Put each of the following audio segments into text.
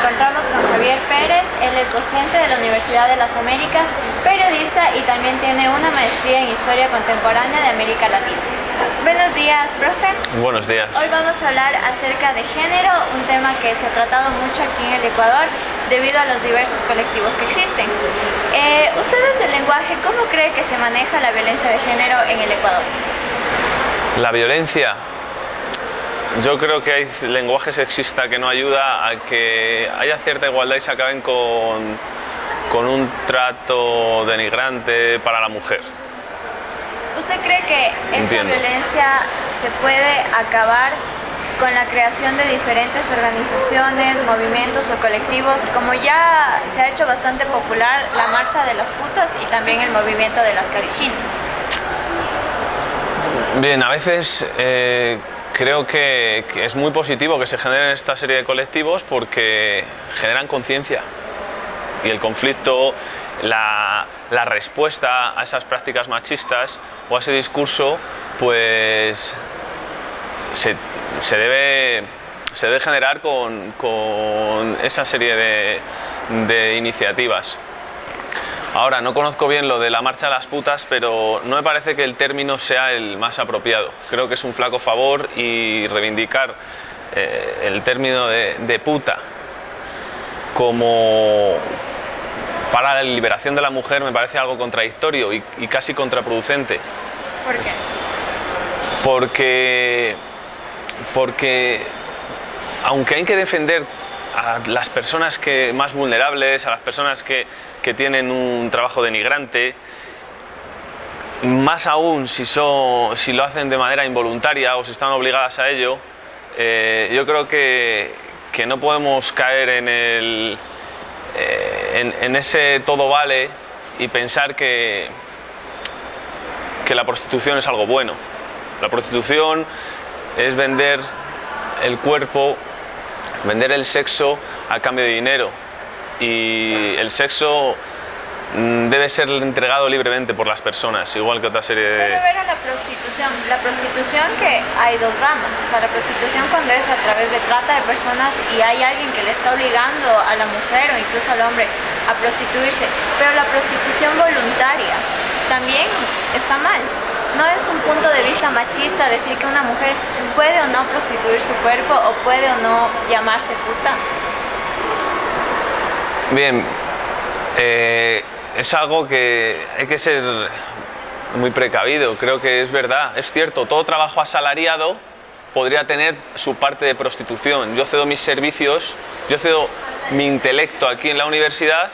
encontramos con Javier Pérez. Él es docente de la Universidad de las Américas, periodista y también tiene una maestría en Historia Contemporánea de América Latina. Buenos días, profe. Buenos días. Hoy vamos a hablar acerca de género, un tema que se ha tratado mucho aquí en el Ecuador debido a los diversos colectivos que existen. Usted desde el lenguaje, ¿cómo cree que se maneja la violencia de género en el Ecuador? La violencia. Yo creo que hay lenguaje sexista que no ayuda a que haya cierta igualdad y se acaben con un trato denigrante para la mujer. ¿Usted cree que esta violencia se puede acabar con la creación de diferentes organizaciones, movimientos o colectivos, como ya se ha hecho bastante popular la marcha de las putas y también el movimiento de las carichinas? Bien, a veces creo que es muy positivo que se generen esta serie de colectivos porque generan conciencia y el conflicto, la respuesta a esas prácticas machistas o a ese discurso, pues se debe generar con esa serie de iniciativas. Ahora, no conozco bien lo de la marcha de las putas, pero no me parece que el término sea el más apropiado. Creo que es un flaco favor y reivindicar el término de puta como para la liberación de la mujer me parece algo contradictorio y casi contraproducente. ¿Por qué? Porque aunque hay que defender a las personas más vulnerables, a las personas que tienen un trabajo denigrante, más aún si lo hacen de manera involuntaria o si están obligadas a ello, yo creo que no podemos caer en ese todo vale y pensar que la prostitución es algo bueno. La prostitución es vender el cuerpo, vender el sexo a cambio de dinero, y el sexo debe ser entregado libremente por las personas, igual que otra serie de... Pero ver a la prostitución que hay dos ramas, o sea, la prostitución cuando es a través de trata de personas y hay alguien que le está obligando a la mujer o incluso al hombre a prostituirse, pero la prostitución voluntaria también está mal. No es un punto de vista machista decir que una mujer puede o no prostituir su cuerpo o puede o no llamarse puta. Bien, es algo que hay que ser muy precavido. Creo que es verdad, es cierto, todo trabajo asalariado podría tener su parte de prostitución. Yo cedo mis servicios, yo cedo mi intelecto aquí en la universidad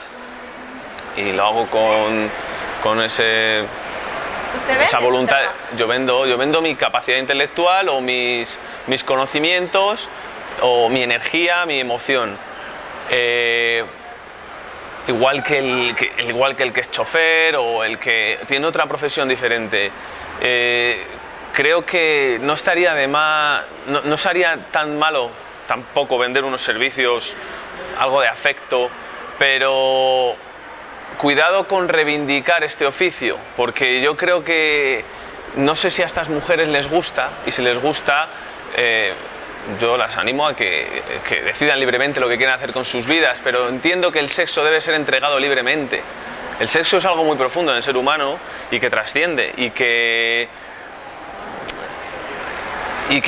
y lo hago con esa voluntad. Yo vendo mi capacidad intelectual o mis conocimientos o mi energía, mi emoción. Igual que el que es chofer o el que tiene otra profesión diferente. Creo que no estaría de más, no sería tan malo tampoco vender unos servicios, algo de afecto, pero cuidado con reivindicar este oficio, porque yo creo que no sé si a estas mujeres les gusta, y si les gusta, yo las animo a que decidan libremente lo que quieren hacer con sus vidas, pero entiendo que el sexo debe ser entregado libremente. El sexo es algo muy profundo en el ser humano y que trasciende, y que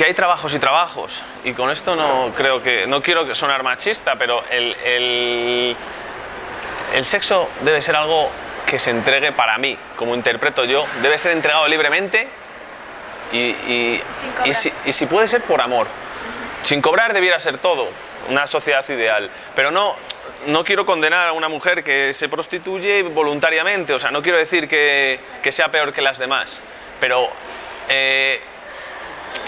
hay trabajos y trabajos, y con esto no quiero sonar machista, pero el sexo debe ser algo que se entregue, para mí, como interpreto yo, debe ser entregado libremente y si puede ser por amor. Sin cobrar debiera ser todo, una sociedad ideal, pero no quiero condenar a una mujer que se prostituye voluntariamente, o sea, no quiero decir que sea peor que las demás, pero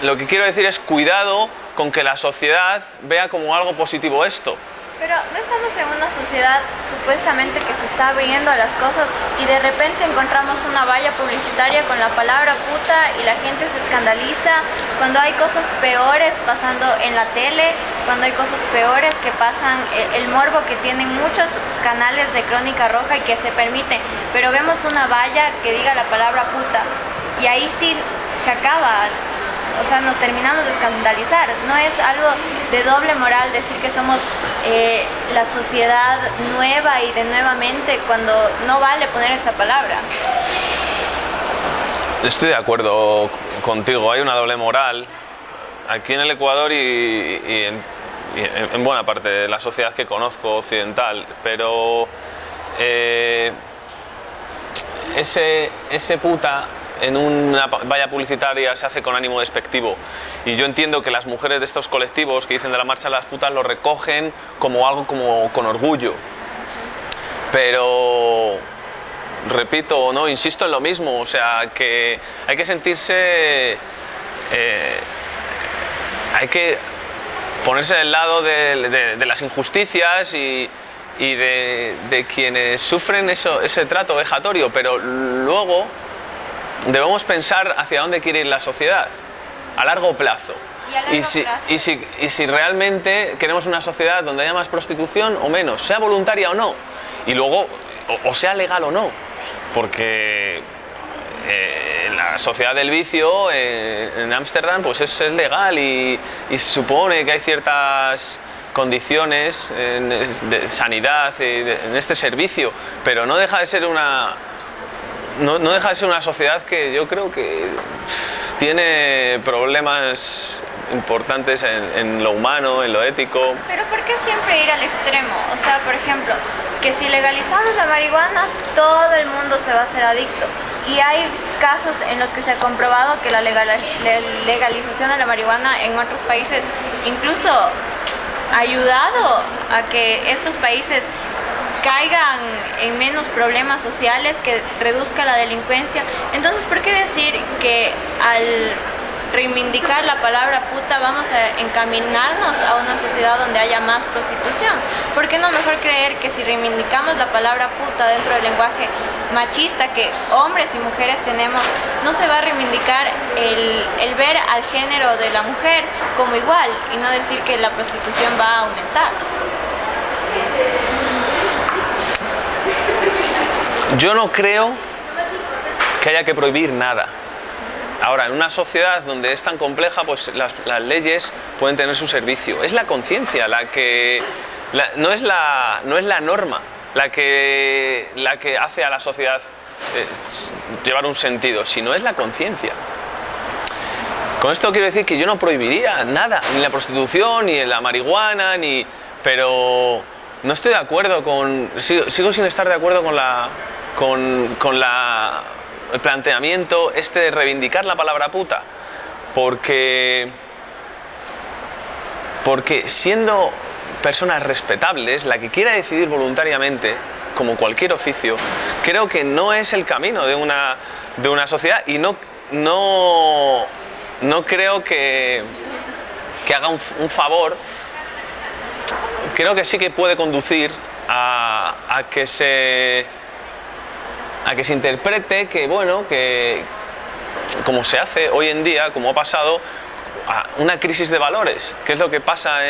lo que quiero decir es cuidado con que la sociedad vea como algo positivo esto. Pero no estamos en una sociedad supuestamente que se está abriendo a las cosas y de repente encontramos una valla publicitaria con la palabra puta y la gente se escandaliza cuando hay cosas peores pasando en la tele, cuando hay cosas peores que pasan, el morbo que tienen muchos canales de Crónica Roja y que se permite, pero vemos una valla que diga la palabra puta y ahí sí se acaba. O sea, nos terminamos de escandalizar. No es algo de doble moral decir que somos la sociedad nueva y de nuevamente cuando no vale poner esta palabra? Estoy de acuerdo contigo, hay una doble moral aquí en el Ecuador y en buena parte de la sociedad que conozco occidental, pero ese puta en una valla publicitaria se hace con ánimo despectivo, y yo entiendo que las mujeres de estos colectivos que dicen de la marcha de las putas lo recogen como algo como con orgullo, pero repito, no insisto en lo mismo, o sea, que hay que sentirse, hay que ponerse del lado de las injusticias y de quienes sufren ese trato vejatorio, pero luego debemos pensar hacia dónde quiere ir la sociedad a largo plazo. Y si realmente queremos una sociedad donde haya más prostitución o menos, sea voluntaria o no, y luego o sea legal o no, porque la sociedad del vicio en Ámsterdam pues es legal y se supone que hay ciertas condiciones de sanidad en este servicio, pero no deja de ser una sociedad que yo creo que tiene problemas importantes en lo humano, en lo ético. Pero ¿por qué siempre ir al extremo? O sea, por ejemplo, que si legalizamos la marihuana, todo el mundo se va a hacer adicto. Y hay casos en los que se ha comprobado que la legalización de la marihuana en otros países incluso ha ayudado a que estos países caigan en menos problemas sociales, que reduzca la delincuencia. Entonces, ¿por qué decir que al reivindicar la palabra puta vamos a encaminarnos a una sociedad donde haya más prostitución? ¿Por qué no mejor creer que si reivindicamos la palabra puta dentro del lenguaje machista que hombres y mujeres tenemos, no se va a reivindicar el ver al género de la mujer como igual y no decir que la prostitución va a aumentar? Yo no creo que haya que prohibir nada. Ahora, en una sociedad donde es tan compleja, pues las leyes pueden tener su servicio. Es la conciencia la que... no es la norma la que hace a la sociedad llevar un sentido, sino es la conciencia. Con esto quiero decir que yo no prohibiría nada, ni la prostitución, ni la marihuana, pero no estoy de acuerdo con... Sigo sin estar de acuerdo con el planteamiento de reivindicar la palabra puta, porque siendo personas respetables, la que quiera decidir voluntariamente, como cualquier oficio, creo que no es el camino de una sociedad, y no creo que haga un favor. Creo que sí que puede conducir a que se interprete que, bueno, que como se hace hoy en día, como ha pasado, una crisis de valores, que es lo que pasa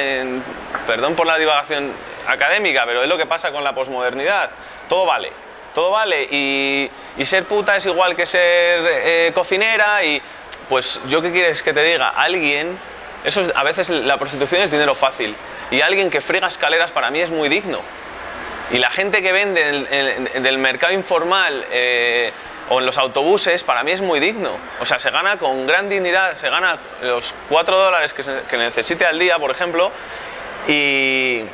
perdón por la divagación académica, pero es lo que pasa con la posmodernidad. Todo vale y ser puta es igual que ser cocinera, y pues yo qué quieres que te diga, a veces la prostitución es dinero fácil, y alguien que friega escaleras para mí es muy digno. Y la gente que vende en el mercado informal o en los autobuses, para mí es muy digno. O sea, se gana con gran dignidad, se gana los $4 que necesite al día, por ejemplo, y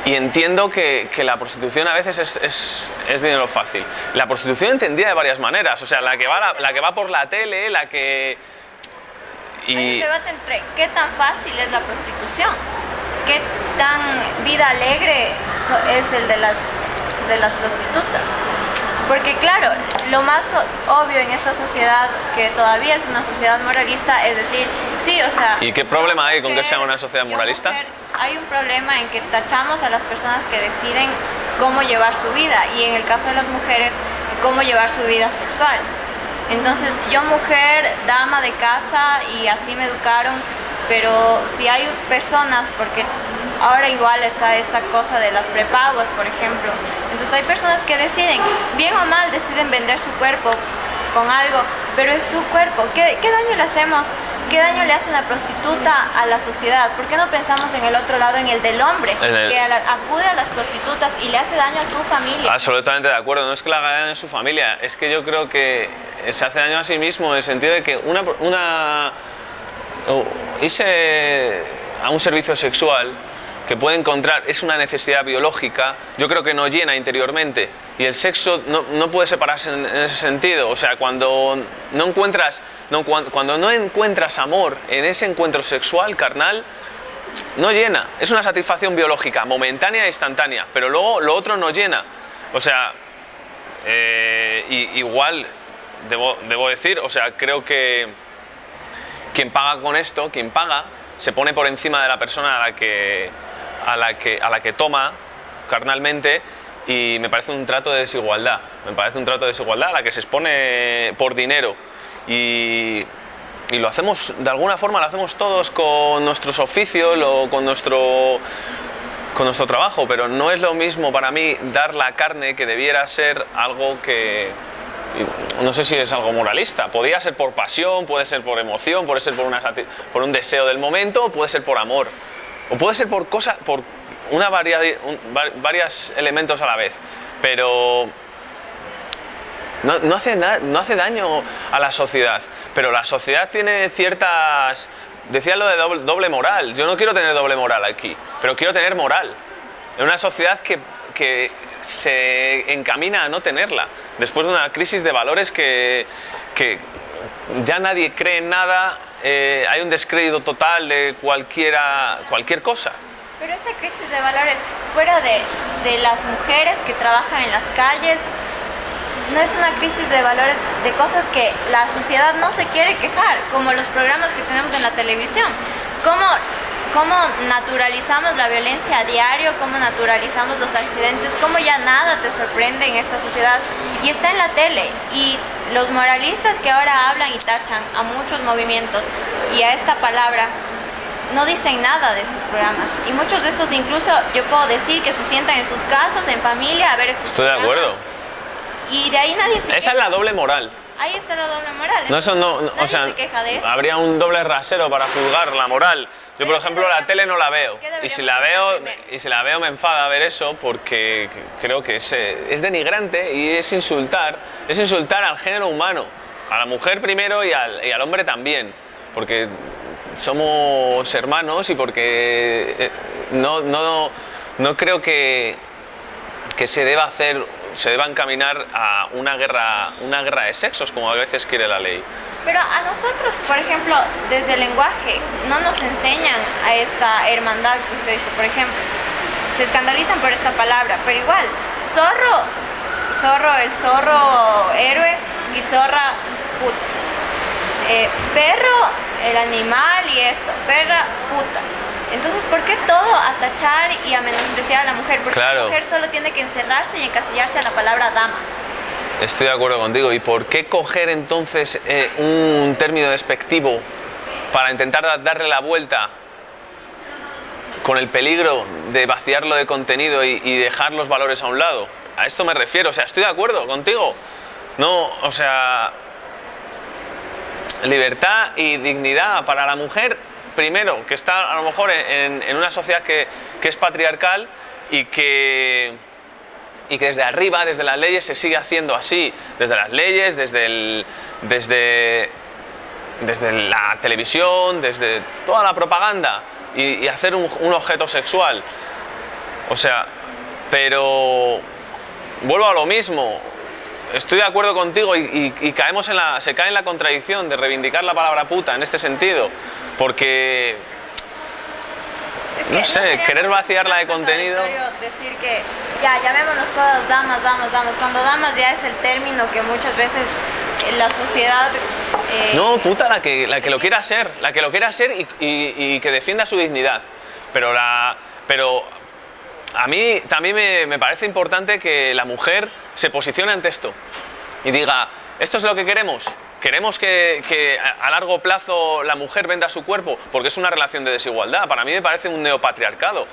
entiendo que la prostitución a veces es dinero fácil. La prostitución entendida de varias maneras, o sea, la que va por la tele, la que... Hay un debate entre qué tan fácil es la prostitución, qué tan vida alegre es el de las prostitutas. Porque claro, lo más obvio en esta sociedad, que todavía es una sociedad moralista, es decir, sí, o sea... ¿Y qué problema hay con que sea una sociedad moralista? Hay un problema en que tachamos a las personas que deciden cómo llevar su vida, y en el caso de las mujeres, cómo llevar su vida sexual. Entonces, yo mujer, dama de casa, y así me educaron, pero si hay personas, porque ahora igual está esta cosa de las prepagos, por ejemplo, entonces hay personas que deciden, bien o mal, deciden vender su cuerpo con algo pero es su cuerpo. ¿Qué daño le hacemos? ¿Qué daño le hace una prostituta a la sociedad? ¿Por qué no pensamos en el otro lado, en el del hombre, que acude a las prostitutas y le hace daño a su familia? Absolutamente de acuerdo, no es que le haga daño a su familia, es que yo creo que se hace daño a sí mismo en el sentido de que irse a un servicio sexual que puede encontrar, es una necesidad biológica, yo creo que nos llena interiormente, y el sexo no puede separarse en ese sentido. O sea, cuando no encuentras amor en ese encuentro sexual, carnal, no llena, es una satisfacción biológica, momentánea e instantánea, pero luego lo otro no llena. O sea, igual debo decir, o sea, creo que quien paga con esto, quien paga, se pone por encima de la persona a la que toma carnalmente, y me parece un trato de desigualdad. Me parece un trato de desigualdad a la que se expone por dinero. Y lo hacemos, de alguna forma lo hacemos todos con nuestros oficios o con nuestro trabajo, pero no es lo mismo para mí dar la carne, que debiera ser algo que... No sé si es algo moralista, podría ser por pasión, puede ser por emoción, puede ser por un deseo del momento, puede ser por amor, o puede ser por varios elementos a la vez, pero no hace daño a la sociedad. Pero la sociedad tiene ciertas... Decía lo de doble moral, yo no quiero tener doble moral aquí, pero quiero tener moral en una sociedad que se encamina a no tenerla, después de una crisis de valores que ya nadie cree en nada, hay un descrédito total de cualquier cosa. Pero esta crisis de valores, fuera de las mujeres que trabajan en las calles, no es una crisis de valores de cosas que la sociedad no se quiere quejar, como los programas que tenemos en la televisión. ¿Cómo naturalizamos la violencia a diario? ¿Cómo naturalizamos los accidentes? ¿Cómo ya nada te sorprende en esta sociedad? Y está en la tele. Y los moralistas que ahora hablan y tachan a muchos movimientos y a esta palabra, no dicen nada de estos programas. Y muchos de estos incluso, yo puedo decir que se sientan en sus casas, en familia, a ver estos programas. Estoy de acuerdo. Y de ahí nadie se queja. Esa es la doble moral. Ahí está la doble moral. No, eso no, nadie o sea, se queja de eso. Habría un doble rasero para juzgar la moral. Yo, por ejemplo, la tele no la veo. Y si la veo me enfada ver eso, porque creo que es denigrante y es insultar al género humano, a la mujer primero y al hombre también, porque somos hermanos y porque no creo que se deba encaminar a una guerra de sexos, como a veces quiere la ley. Pero a nosotros, por ejemplo, desde el lenguaje, no nos enseñan a esta hermandad que usted dice. Por ejemplo, se escandalizan por esta palabra, pero igual, zorro, el zorro héroe, y zorra puta. Perro, el animal, y esto, perra, puta. Entonces, ¿por qué todo a tachar y a menospreciar a la mujer? Porque claro, la mujer solo tiene que encerrarse y encasillarse a la palabra dama. Estoy de acuerdo contigo. ¿Y por qué coger entonces un término despectivo para intentar darle la vuelta, con el peligro de vaciarlo de contenido y dejar los valores a un lado? A esto me refiero. O sea, estoy de acuerdo contigo. No, o sea, libertad y dignidad para la mujer, primero, que está a lo mejor en una sociedad que es patriarcal y que desde arriba, desde las leyes, se sigue haciendo así. Desde las leyes, desde la televisión, desde toda la propaganda, y hacer un objeto sexual. O sea, pero vuelvo a lo mismo. Estoy de acuerdo contigo y se cae en la contradicción de reivindicar la palabra puta en este sentido, porque no sé, querer vaciarla de contenido. Decir que ya llamémonos todas damas, cuando damas ya es el término que muchas veces la sociedad no, puta, la que lo quiera ser, y que defienda su dignidad. Pero a mí también me parece importante que la mujer se posicione ante esto y diga, esto es lo que queremos, queremos que a largo plazo la mujer venda su cuerpo porque es una relación de desigualdad. Para mí me parece un neopatriarcado,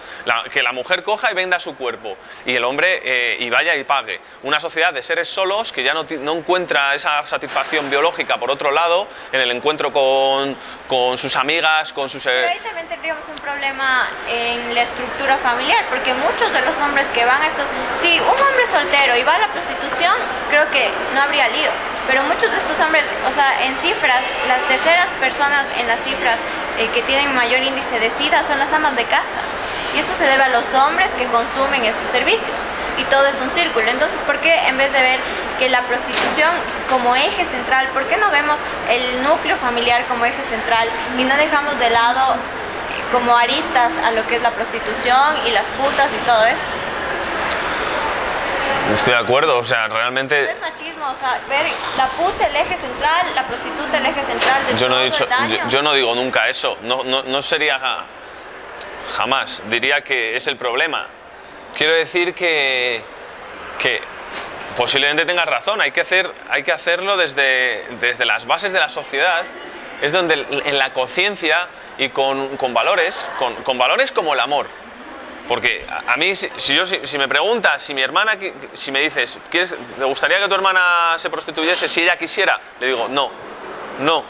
que la mujer coja y venda su cuerpo y el hombre y vaya y pague. Una sociedad de seres solos que ya no encuentra esa satisfacción biológica por otro lado en el encuentro con sus amigas, con sus... Pero ahí también tendríamos un problema en la estructura familiar, porque muchos de los hombres que van a estos... Si un hombre soltero y va a la prostitución, creo que no habría lío. Pero muchos de estos hombres, o sea, en cifras, las terceras personas en las cifras que tienen mayor índice de SIDA son las amas de casa. Y esto se debe a los hombres que consumen estos servicios. Y todo es un círculo. Entonces, ¿por qué en vez de ver que la prostitución como eje central, por qué no vemos el núcleo familiar como eje central y no dejamos de lado como aristas a lo que es la prostitución y las putas y todo esto? Estoy de acuerdo, o sea, realmente... No es machismo, o sea, ver la puta el eje central, la prostituta el eje central de todo el daño. Yo no digo nunca eso, no sería jamás, diría que es el problema. Quiero decir que posiblemente tengas razón, hay que hacerlo desde las bases de la sociedad, es donde en la conciencia y con valores, con valores como el amor. Porque a mí, si me preguntas, si mi hermana, si me dices, ¿te gustaría que tu hermana se prostituyese si ella quisiera? Le digo, no.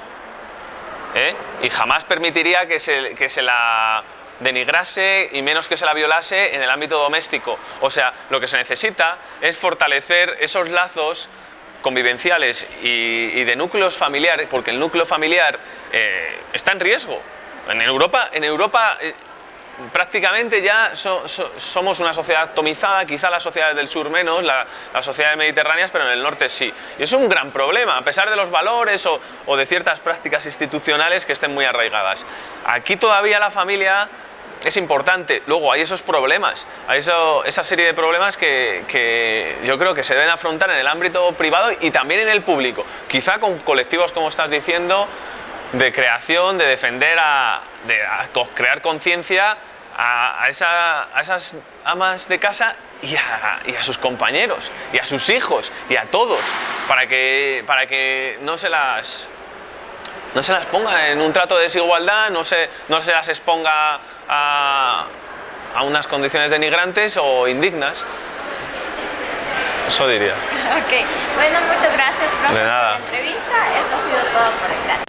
Y jamás permitiría que se la denigrase y menos que se la violase en el ámbito doméstico. O sea, lo que se necesita es fortalecer esos lazos convivenciales y de núcleos familiares, porque el núcleo familiar está en riesgo. En Europa prácticamente ya somos una sociedad atomizada, quizá las sociedades del sur menos, las sociedades mediterráneas, pero en el norte sí. Y eso es un gran problema, a pesar de los valores o de ciertas prácticas institucionales que estén muy arraigadas. Aquí todavía la familia es importante. Luego hay esos problemas, hay esa serie de problemas que yo creo que se deben afrontar en el ámbito privado y también en el público. Quizá con colectivos, como estás diciendo, de creación, de defender, de crear conciencia a esas amas de casa y a sus compañeros, y a sus hijos, y a todos, para que no se las ponga en un trato de desigualdad, no se las exponga a unas condiciones denigrantes o indignas. Eso diría. Ok, bueno, muchas gracias, profe, De nada. por la entrevista. Esto ha sido todo por hoy. Gracias.